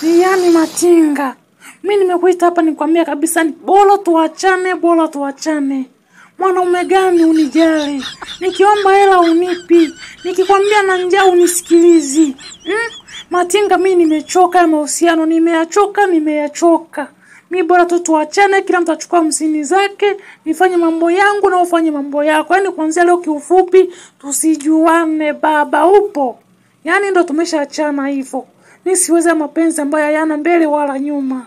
Yaani Matinga, mimi nimekuita hapa nikwambia kabisa ni bora tuachane. Mwanaume gani unijali? Nikiomba hela unipi, nikikwambia na njaa unisikilizi. Matinga, mimi nimechoka ya mahusiano, nimeyachoka. Mimi bora tu tuachane, kila mtu achukue msini zake, nifanye mambo yangu na ufanye mambo yako. Yaani kuanzia leo kiufupi tusijuane baba, upo? Yaani ndo tumeshaachana hivyo. Mimi siwezi mapenzi ambayo hayana mbele wala nyuma.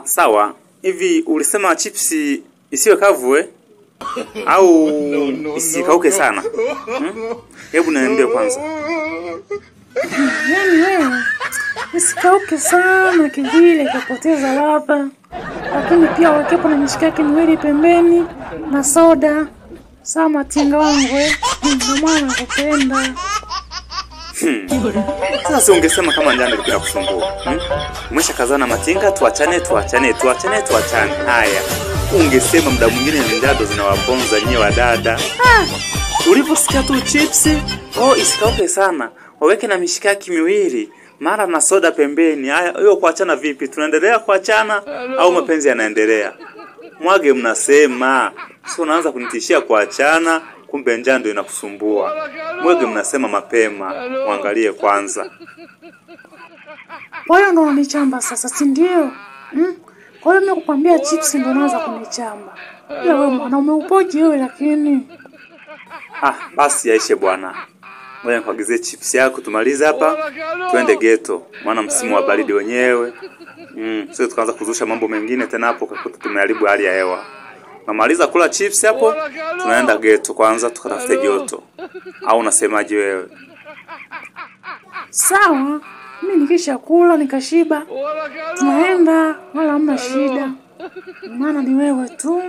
Sawa. Hivi ulisema chipsi isiwe kavu au isikauke sana? Hebu niambie kwanza. Yaani wewe isikauke sana kivile kupoteza ladha. Lakini pia wakepo na mishikaki miwili pembeni na soda. Sawa Matinga wangu ndio maana nakupenda. Sasa ungesema kama ndani bila kusumbua. Umeshakazana Matinga, tuachane. Haya. Ungesema muda mwingine ndado zinawabonza nyewe wadada. Uliposikia tu chipsi, isikauke sana. Waweke na mishikaki miwili, mara na soda pembeni. Haya, hiyo kuachana vipi? Tunaendelea kuachana au mapenzi yanaendelea? Mwage mnasema. Sio unaanza kunitishia kuachana, kumbe njaa ndio inakusumbua. Mwage mnasema mapema, muangalie kwanza. Wewe ndo unanichamba sasa, si ndio? Kwa hiyo mimi kukwambia chips ndio unaanza kunichamba. Ila wewe mwanaume upoje wewe lakini. Basi yaishe bwana. Ngoja nikuagizie chips yako tumalize hapa. Twende ghetto, maana msimu wa baridi wenyewe. Sio tukaanza kuzusha mambo mengine tena hapo kakuta tumeharibu hali ya hewa. Namaliza kula chips hapo, tunaenda ghetto kwanza tukatafute joto. Au unasemaje wewe? Sawa, mimi nikisha kula nikashiba, tunaenda wala hamna shida. Maana ni wewe tu.